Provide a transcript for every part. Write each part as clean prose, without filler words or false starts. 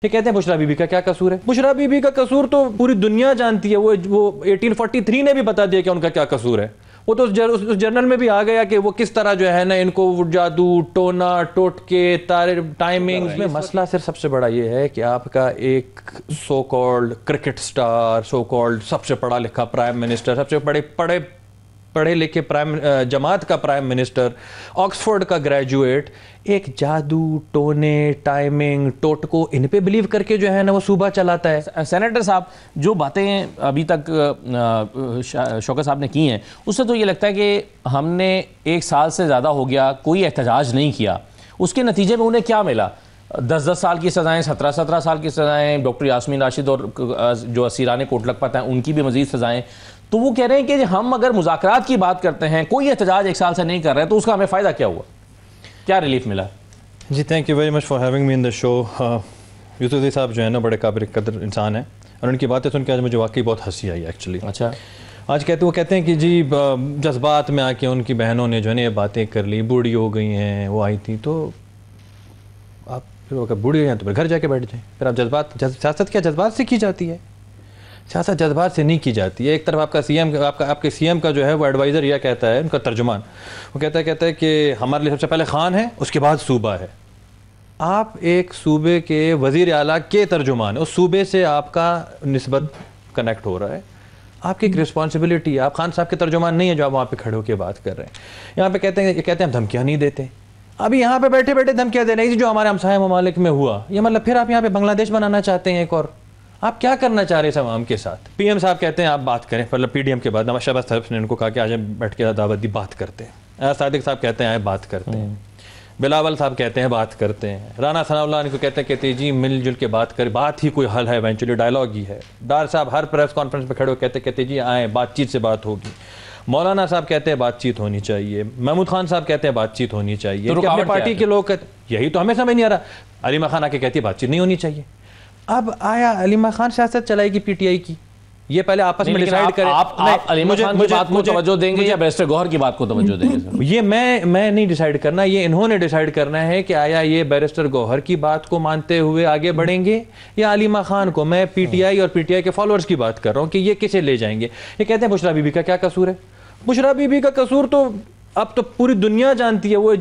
ये कहते हैं बुशरा बीबी का क्या कसूर है? बुशरा बीबी का कसूर तो पूरी दुनिया जानती है। वो 1843 ने भी बता दिया कि उनका क्या कसूर है। वो तो उस जर्नल में भी आ गया कि वो किस तरह जो है ना इनको जादू टोना टोटके तारे टाइमिंग में मसला सिर्फ सबसे बड़ा ये है कि आपका एक so called cricket star, so called सबसे पढ़ा लिखा प्राइम मिनिस्टर, सबसे पढ़े लिखे जमात का प्राइम मिनिस्टर, ऑक्सफोर्ड का ग्रेजुएट, एक जादू टोने टाइमिंग टोटको इन पे बिलीव करके जो है ना वो सूबा चलाता है। सेनेटर साहब जो बातें अभी तक शौकत साहब ने की हैं उससे तो ये लगता है कि हमने 1 साल से ज़्यादा हो गया कोई एहतजाज नहीं किया, उसके नतीजे में उन्हें क्या मिला? 10-10 साल की सज़ाएँ, 17-17 साल की सज़ाएँ, डॉक्टर यास्मीन राशिद और जो असीरान कोट लखपत हैं उनकी भी मज़ीद सज़ाएँ। तो वो कह रहे हैं कि हम अगर मुज़ाकरात की बात करते हैं, कोई एहतजाज 1 साल से नहीं कर रहे हैं, तो उसका हमें फ़ायदा क्या हुआ, क्या रिलीफ मिला? जी thank you very much for having me in the show. Yusuf साहब जो है ना बड़े काबिल कदर इंसान हैं और उनकी बातें सुन के आज मुझे वाकई बहुत हंसी आई एक्चुअली। अच्छा, आज वो कहते हैं कि जी जज्बात में आके उनकी बहनों ने जो है ना ये बातें कर ली, बूढ़ी हो गई हैं, वो आई थी, तो आप फिर अगर बूढ़ी हैं तो फिर घर जाके बैठ जाएं। फिर आप सियासत क्या जज्बात से की जाती है? सियासत जज्बात से नहीं की जाती है। एक तरफ आपका सीएम आपके सीएम का जो है वो एडवाइज़र यह कहता है, उनका तर्जुमान वो कहता है कि हमारे लिए सबसे पहले खान है, उसके बाद सूबा है। आप एक सूबे के वज़ीर आला के तर्जुमान, उस सूबे से आपका निस्बत कनेक्ट हो रहा है, आपकी एक रिस्पॉन्सिबिलिटी है। आप खान साहब के तर्जुमान नहीं है जो आप वहाँ पे खड़े होकर बात कर रहे हैं। यहाँ पे कहते हैं हम धमकियाँ नहीं देते। अभी यहाँ पे बैठे बैठे धमकियाँ दे रहे हैं जो हमारे हमसाया ममालिक में हुआ, ये मतलब फिर आप यहाँ पे बांग्लादेश बनाना चाहते हैं एक और? आप क्या करना चाह रहे हैं आवाम के साथ? पीएम साहब कहते हैं आप बात करें, मतलब पीडीएम के बाद नवाज शहबाज साहब ने उनको कहा कि आज बैठ के दावत दी, बात करते हैं। सादिक साहब कहते हैं आए बात करते हैं। बिलावल साहब कहते हैं बात करते हैं। राना सनाउल्लाह इनको कहते जी मिलजुल के बात करें, बात ही कोई हल है, इवेंचुअली डायलॉग ही है। डार साहब हर प्रेस कॉन्फ्रेंस में खड़े हो कहते जी आए बातचीत से बात होगी। मौलाना साहब कहते हैं बातचीत होनी चाहिए। महमूद खान साहब कहते हैं बातचीत होनी चाहिए। तो अपनी पार्टी के लोग यही तो हमें समझ नहीं आ रहा। अलीमा खान आके कहती है बातचीत नहीं होनी चाहिए। अब आया अलीमा खान सियासत चलाएगी पीटीआई की, ये पहले आपस में डिसाइड करें। आप अलीमा खान की बात को तवज्जो देंगे या बैरिस्टर गौहर की बात को तवज्जो देंगे? ये मैं नहीं डिसाइड करना, ये इन्होंने डिसाइड करना है कि आया ये बैरिस्टर गौहर की बात को मानते हुए आगे बढ़ेंगे या अलीमा खान को। मैं पीटीआई और पीटीआई के फॉलोअर्स की बात कर रहा हूँ कि ये किसे ले जाएंगे। ये कहते हैं बुशरा बीबी का क्या कसूर है? बुशरा बीबी का कसूर तो अब तो पूरी दुनिया जानती है। वो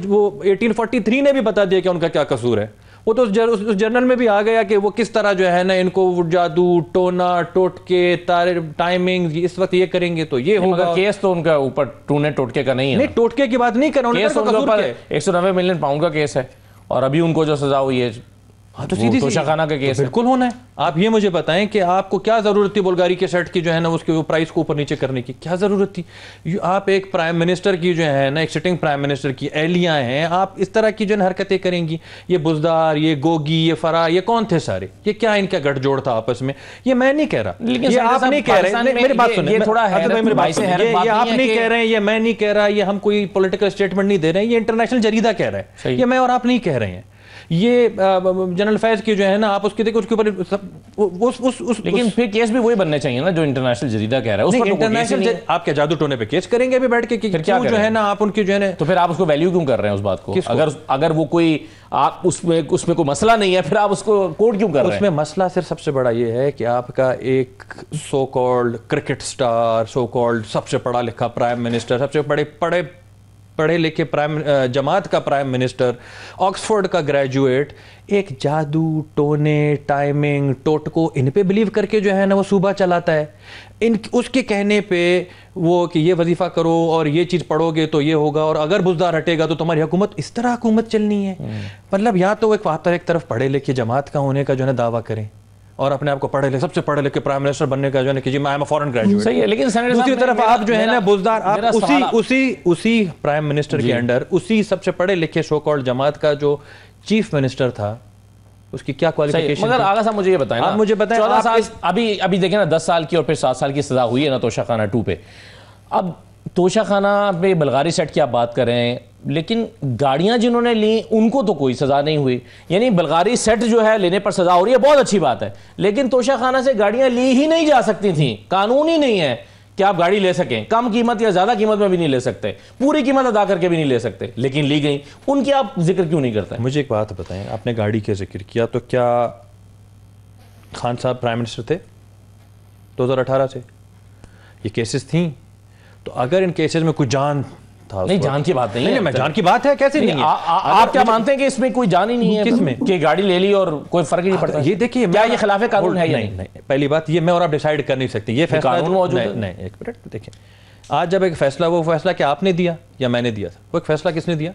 1843 ने भी बता दिया कि उनका क्या कसूर है। वो तो उस जर्नल में भी आ गया कि वो किस तरह जो है ना इनको जादू टोना टोटके तारे टाइमिंग इस वक्त ये करेंगे तो ये होगा। केस तो उनका ऊपर टूने टोटके का नहीं है। नहीं, टोटके की बात नहीं कर रहा हूं। केस उनके ऊपर 190 मिलियन पाउंड का केस है और अभी उनको जो सजा हुई है हाँ तो सीधी तोशाखाना का केस बिल्कुल होना है। आप ये मुझे बताएं कि आपको क्या जरूरत थी बुल्गारी के शर्ट की जो है ना उसके प्राइस को ऊपर नीचे करने की, क्या जरूरत थी? आप एक प्राइम मिनिस्टर की जो है ना, एक सिटिंग प्राइम मिनिस्टर की एहलियां हैं, आप इस तरह की जो है हरकतें करेंगी? ये बुजदार, ये गोगी, ये फरा, ये कौन थे सारे? ये क्या इनका गठजोड़ था आपस में? ये मैं नहीं कह रहा, ये आप नहीं कह रहे। मेरी बात सुनिए, ये आप नहीं कह रहे हैं, ये मैं नहीं कह रहा, ये हम कोई पॉलिटिकल स्टेटमेंट नहीं दे रहे हैं, ये इंटरनेशनल जरीदा कह रहा है, ये मैं और आप नहीं कह रहे हैं। ये जनरल फैज की जो है ना आप उसके देखो उसके ऊपर लेकिन फिर केस भी वही बनने चाहिए ना जो इंटरनेशनल जरीदा कह रहा है। उसको इंटरनेशनल आप क्या जादू टोने पे केस करेंगे अभी बैठ के कि क्या जो है ना आप उनकी जो है ना, तो फिर आप उसको वैल्यू क्यों कर रहे हैं उस बात को? अगर वो कोई आप उसमें कोई मसला नहीं है फिर आप उसको कोर्ट क्यों कर रहे हैं? उसमें मसला सिर्फ सबसे बड़ा ये है कि आपका एक so called cricket star, so called सबसे पढ़ा लिखा प्राइम मिनिस्टर, सबसे पढ़े लिखे जमात का प्राइम मिनिस्टर, ऑक्सफोर्ड का ग्रेजुएट, एक जादू टोने टाइमिंग टोटको इन पे बिलीव करके जो है ना वो सूबा चलाता है। उसके कहने पे वो कि ये वजीफा करो और ये चीज़ पढ़ोगे तो ये होगा और अगर बुजदार हटेगा तो तुम्हारी हुकूमत, इस तरह हुकूमत चलनी है। मतलब यहाँ तो एक तरफ पढ़े लिखे जमात का होने का जो है ना दावा करें और अपने आप को सबसे पढ़े लिखे प्राइम मिनिस्टर बनने का जो है कि जी मैं एम अ फॉरेन ग्रेजुएट। सही है, लेकिन दूसरी तरफ आप जो है ना बुजदार, आप उसी प्राइम मिनिस्टर के अंडर उसी सबसे पढ़े लिखे सो कॉल्ड जमात का जो चीफ मिनिस्टर था उसकी क्या क्वालिफिकेशन? मगर आगा साहब मुझे ये बताएं, आप मुझे बताएं 14 साल अभी देखें ना 10 साल की और फिर 7 साल की सजा हुई है ना तोशाखाना 2 पे। अब तोशाखाना पे बल्गारी सेट की आप बात कर रहे हैं, लेकिन गाड़ियां जिन्होंने ली उनको तो कोई सजा नहीं हुई। यानी बल्गारी सेट जो है लेने पर सजा हो रही है, बहुत अच्छी बात है, लेकिन तोशाखाना से गाड़ियां ली ही नहीं जा सकती थी। कानून ही नहीं है कि आप गाड़ी ले सकें, कम कीमत या ज्यादा कीमत में भी नहीं ले सकते, पूरी कीमत अदा करके भी नहीं ले सकते, लेकिन ली गई। उनकी आप जिक्र क्यों नहीं करते? मुझे एक बात बताएं, आपने गाड़ी का जिक्र किया तो क्या खान साहब प्राइम मिनिस्टर थे 2018 से, ये केसेस थी, तो अगर इन केसेस में कोई जान था, नहीं जान की बात नहीं है, मैं जान की बात है कैसे नहीं है? आप क्या मानते हैं कि इसमें कोई जान ही नहीं है? किसमें? कि गाड़ी ले ली और कोई फर्क ही नहीं पड़ता? ये देखिए, क्या ये खिलाफ कानून है या नहीं? पहली बात, ये मैं और आप डिसाइड कर नहीं सकते, ये फैसला कानून मौजूद है। नहीं, एक मिनट देखिए, आज जब एक फैसला, वो फैसला क्या आपने दिया या मैंने दिया था? वो एक फैसला किसने दिया?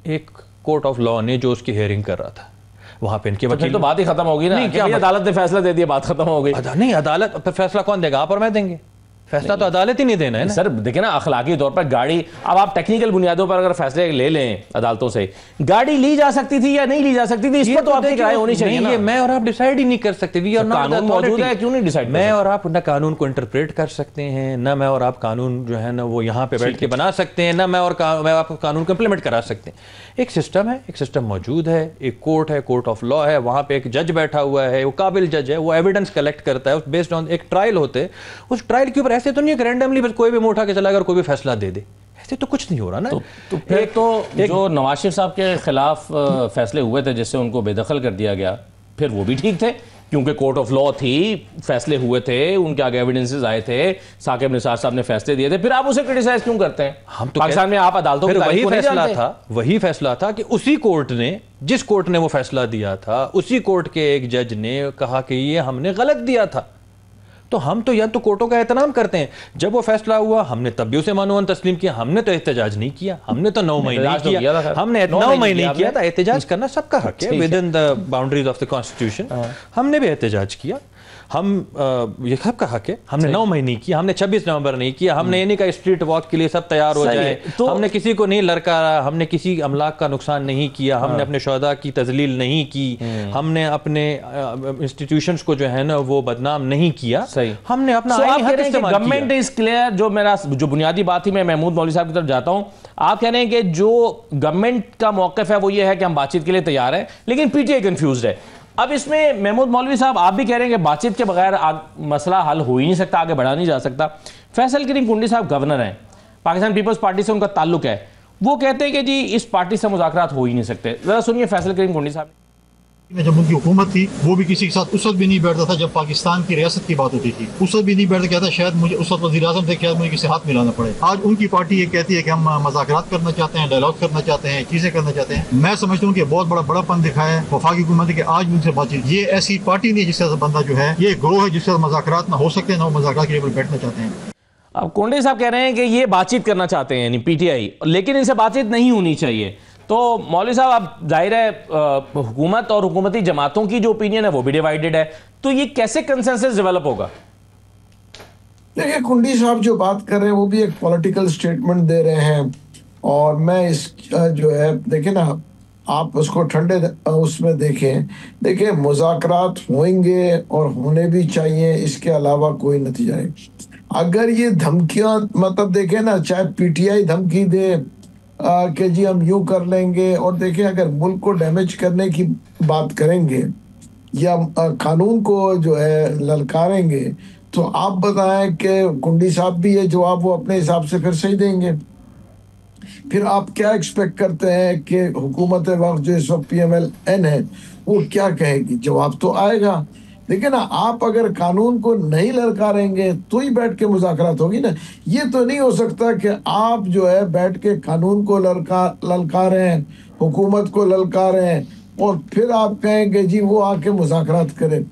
एक कोर्ट ऑफ लॉ ने, जो उसकी हियरिंग कर रहा था, वहां पे इनके वकील। तो बात ही खत्म होगी ना? नहीं, क्या अदालत ने फैसला दे दिया, बात खत्म हो गई। नहीं, अदालत फैसला कौन देगा? आप और मैं देंगे? फैसला तो अदालत ही नहीं देना है ना सर। देखिए ना, अखलाकी तौर पर गाड़ी, अब आप टेक्निकल बुनियादों पर अगर फैसले ले लें अदालतों से, गाड़ी ली जा सकती थी या नहीं ली जा सकती थी, इस पर तो आपकी राय होनी चाहिए ना। ये मैं और आप डिसाइड ही नहीं कर सकते। कानून मौजूद है, क्यों नहीं डिसाइड? मैं और आप ना कानून को इंटरप्रेट कर सकते हैं, ना मैं और आप कानून जो है ना वो यहाँ पे बैठ के बना सकते हैं, ना मैं आप कानून को इम्प्लीमेंट करा सकते हैं। एक सिस्टम है, एक सिस्टम मौजूद है, एक कोर्ट है, कोर्ट ऑफ लॉ है, वहाँ पे एक जज बैठा हुआ है, वो काबिल जज है, वो एविडेंस कलेक्ट करता है, बेस्ड ऑन एक ट्रायल होते हैं। उस ट्रायल के ऊपर ऐसे तो नहीं है रैंडमली बस कोई भी मुंह उठा के चला अगर कोई भी फैसला दे दे, ऐसे तो कुछ नहीं हो रहा ना। तो फिर तो जो नवाज शरीफ साहब के खिलाफ फैसले हुए थे जिससे उनको बेदखल कर दिया गया, फिर वो भी ठीक थे क्योंकि कोर्ट ऑफ लॉ थी, फैसले हुए थे, उनके आगे एविडेंसेस आए थे, साकिब निसार साहब ने फैसले दिए थे, फिर आप उसे क्रिटिसाइज क्यों करते हैं? हम तो पाकिस्तान में आप अदालतों की तारीफ को नहीं जानते? वही फैसला था कि उसी कोर्ट ने, जिस कोर्ट ने वो फैसला दिया था, उसी कोर्ट के एक जज ने कहा कि ये हमने गलत दिया था। तो हम तो या तो कोर्टों का एहतराम करते हैं। जब वो फैसला हुआ हमने तब भी उसे मानून तस्लीम किया, हमने तो एहतजाज नहीं किया, हमने तो 9 महीने किया, हमने 9 महीने किया था। एहतजाज करना सबका हक है with in the boundaries of the constitution. हमने भी एहतजाज किया, हम ये सबका हक है। हमने 9 महीने किया, हमने 26 नवंबर नहीं किया, हमने ये नहीं कहा स्ट्रीट वॉक के लिए सब तैयार हो जाए, तो हमने किसी को नहीं लड़कारा, हमने किसी अमलाक का नुकसान नहीं किया, हमने अपने शोहदा की तजलील नहीं की, हमने अपने इंस्टीट्यूशंस को जो है ना वो बदनाम नहीं किया। हमने अपना गवर्नमेंट इज क्लियर। जो बुनियादी बात थी, मैं महमूद मौलवी साहब की तरफ जाता हूं। आप कह रहे हैं कि जो गवर्नमेंट का मौक़िफ़ है वो ये है कि हम बातचीत के लिए तैयार हैं, लेकिन पीटीआई कंफ्यूज्ड है। अब इसमें महमूद मौलवी साहब, आप भी कह रहे हैं कि बातचीत के बगैर मसला हल हो ही नहीं सकता, आगे बढ़ा नहीं जा सकता। फैसल करीम कुंडी साहब गवर्नर हैं, पाकिस्तान पीपल्स पार्टी से उनका ताल्लुक है, वो कहते हैं कि जी इस पार्टी से मुज़ाकरात हो ही नहीं सकते। जरा सुनिए फैसल करीम कुंडी साहब। जब उनकी हुकूमत थी वो भी किसी के साथ उस वक्त भी नहीं बैठता था, जब पाकिस्तान की रियासत की बात होती थी उस वक्त भी नहीं बैठता, कहता शायद मुझे उस वक्त वज़ीर आज़म थे, शायद मुझे किसी हाथ मिलाना पड़े। आज उनकी पार्टी ये कहती है कि हम मुज़ाकरात करना चाहते हैं, डायलॉग करना चाहते हैं, चीज़ें करना चाहते हैं। मैं समझता हूँ कि बहुत बड़ापन दिखाया है वफाकी हुकूमत के आज उनसे बातचीत। ये ऐसी पार्टी नहीं जिससे बंदा जो है, ये ग्रोह है जिससे मुज़ाकरात ना हो सकते, ना वो मुज़ाकरात के लिए बैठना चाहते हैं। अब कोंडे साहब कह रहे हैं कि ये बातचीत करना चाहते हैं यानी पीटीआई, लेकिन इनसे बातचीत नहीं होनी चाहिए। तो मौलवी साहब, आप जाहिर है हुकूमत और हुकूमती जमातों की जो ओपिनियन है वो भी डिवाइडेड है, तो ये कैसे कंसेंसस डेवलप होगा? देखिए, कुंडी साहब जो बात कर रहे हैं वो भी एक पॉलिटिकल स्टेटमेंट दे रहे हैं, और मैं इस जो है देखें ना, आप उसको ठंडे उसमें देखें। देखिए, मुज़ाकरात होंगे और होने भी चाहिए, इसके अलावा कोई नतीजा नहीं। अगर ये धमकियां, मतलब देखें ना, चाहे पीटीआई धमकी दे कि जी हम यूं कर लेंगे, और देखें अगर मुल्क को डैमेज करने की बात करेंगे या कानून को जो है ललकारेंगे, तो आप बताएं कि कुंडी साहब भी ये जवाब वो अपने हिसाब से फिर सही देंगे। फिर आप क्या एक्सपेक्ट करते हैं कि हुकूमत वक्त जो इस वक्त PMLN है वो क्या कहेगी? जवाब तो आएगा। देखिए ना, आप अगर कानून को नहीं ललकारेंगे तो ही बैठ के मुज़ाकरात होगी ना। ये तो नहीं हो सकता कि आप जो है बैठ के कानून को ललकारें, हुकूमत को ललकारें, और फिर आप कहेंगे जी वो आके मुज़ाकरात करें।